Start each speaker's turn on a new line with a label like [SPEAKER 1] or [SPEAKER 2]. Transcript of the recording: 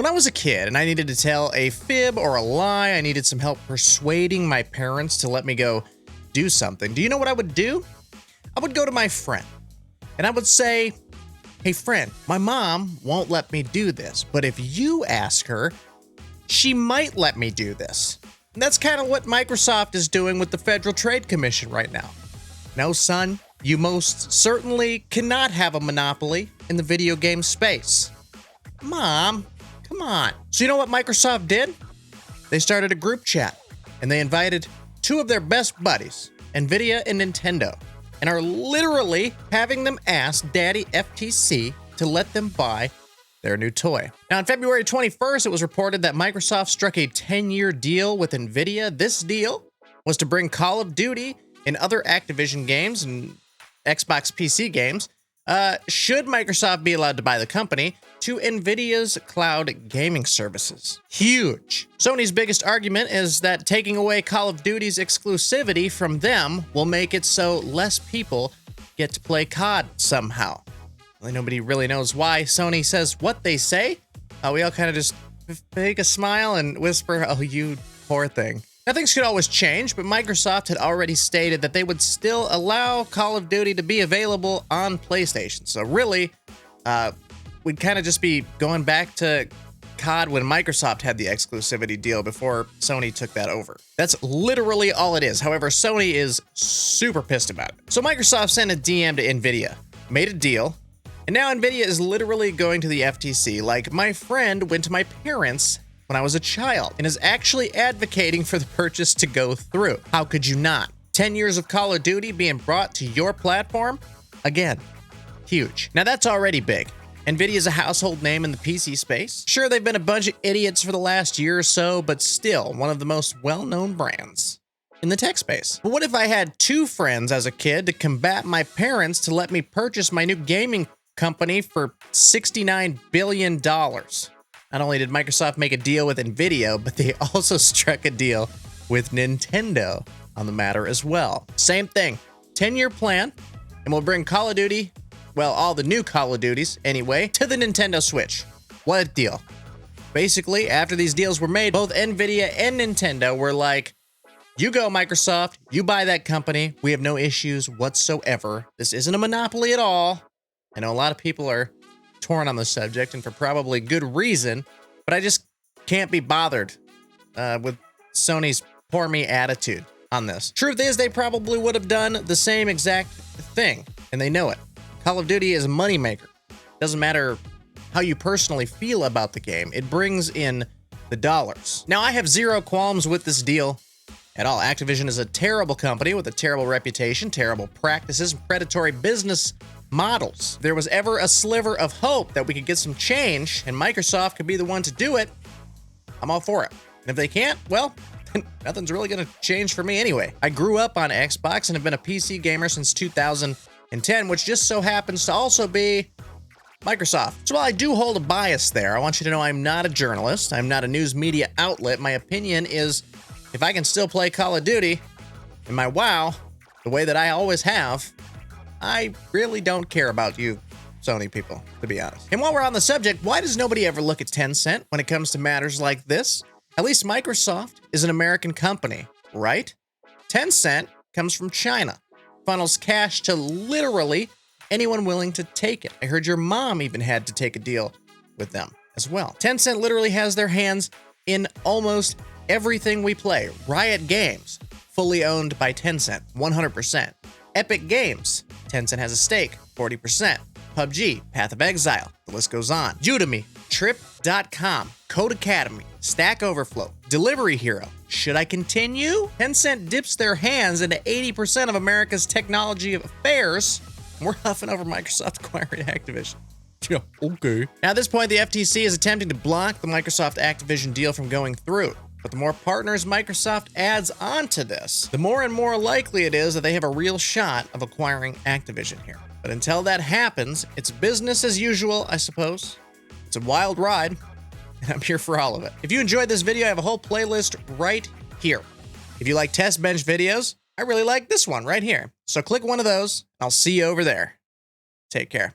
[SPEAKER 1] When I was a kid and I needed to tell a fib or a lie, I needed some help persuading my parents to let me go do something. Do you know what I would do? I would go to my friend and I would say, hey friend, my mom won't let me do this, but if you ask her, she might let me do this. And that's kind of what Microsoft is doing with the Federal Trade Commission right now. No, son, you most certainly cannot have a monopoly in the video game space. Mom, come on. So you know what Microsoft did? They started a group chat and they invited two of their best buddies, Nvidia and Nintendo, and are literally having them ask Daddy FTC to let them buy their new toy. Now, on February 21st, it was reported that Microsoft struck a 10-year deal with Nvidia. This deal was to bring Call of Duty and other Activision games and Xbox PC games, should Microsoft be allowed to buy the company, to Nvidia's cloud gaming services. Huge. Sony's biggest argument is that taking away Call of Duty's exclusivity from them will make it so less people get to play COD somehow. Well, nobody really knows why Sony says what they say. We all kind of just fake a smile and whisper, oh, you poor thing. Now, things could always change, but Microsoft had already stated that they would still allow Call of Duty to be available on PlayStation. So really, we'd kind of just be going back to COD when Microsoft had the exclusivity deal before Sony took that over. That's literally all it is. However, Sony is super pissed about it. So Microsoft sent a DM to Nvidia, made a deal, and now Nvidia is literally going to the FTC like my friend went to my parents when I was a child and is actually advocating for the purchase to go through. How could you not? 10 years of Call of Duty being brought to your platform? Again, huge. Now that's already big. Nvidia is a household name in the PC space. Sure, they've been a bunch of idiots for the last year or so, but still one of the most well-known brands in the tech space. But what if I had two friends as a kid to combat my parents to let me purchase my new gaming company for $69 billion? Not only did Microsoft make a deal with Nvidia, but they also struck a deal with Nintendo on the matter as well. Same thing, 10-year plan, and we'll bring Call of Duty, well, all the new Call of Duties anyway, to the Nintendo Switch. What a deal. Basically, after these deals were made, both Nvidia and Nintendo were like, you go, Microsoft, you buy that company. We have no issues whatsoever. This isn't a monopoly at all. I know a lot of people are torn on the subject, and for probably good reason, but I just can't be bothered with Sony's poor me attitude on this. Truth is, they probably would have done the same exact thing, and they know it. Call of Duty is a moneymaker. Doesn't matter how you personally feel about the game, it brings in the dollars. Now, I have zero qualms with this deal at all. Activision is a terrible company with a terrible reputation, terrible practices, and predatory business models. If there was ever a sliver of hope that we could get some change and Microsoft could be the one to do it, I'm all for it. And if they can't, well, nothing's really going to change for me anyway. I grew up on Xbox and have been a PC gamer since 2010, which just so happens to also be Microsoft. So while I do hold a bias there, I want you to know I'm not a journalist. I'm not a news media outlet. My opinion is if I can still play Call of Duty in my WoW the way that I always have, I really don't care about you Sony people, to be honest. And while we're on the subject, why does nobody ever look at Tencent when it comes to matters like this? At least Microsoft is an American company, right? Tencent comes from China, funnels cash to literally anyone willing to take it. I heard your mom even had to take a deal with them as well. Tencent literally has their hands in almost everything we play. Riot Games, fully owned by Tencent, 100%. Epic Games, Tencent has a stake, 40%. PUBG, Path of Exile, the list goes on. Udemy, Trip.com, Code Academy, Stack Overflow, Delivery Hero. Should I continue? Tencent dips their hands into 80% of America's technology affairs. We're huffing over Microsoft acquiring Activision. Yeah, okay. Now, at this point, the FTC is attempting to block the Microsoft Activision deal from going through. But the more partners Microsoft adds onto this, the more and more likely it is that they have a real shot of acquiring Activision here. But until that happens, it's business as usual, I suppose. It's a wild ride, and I'm here for all of it. If you enjoyed this video, I have a whole playlist right here. If you like test bench videos, I really like this one right here. So click one of those, and I'll see you over there. Take care.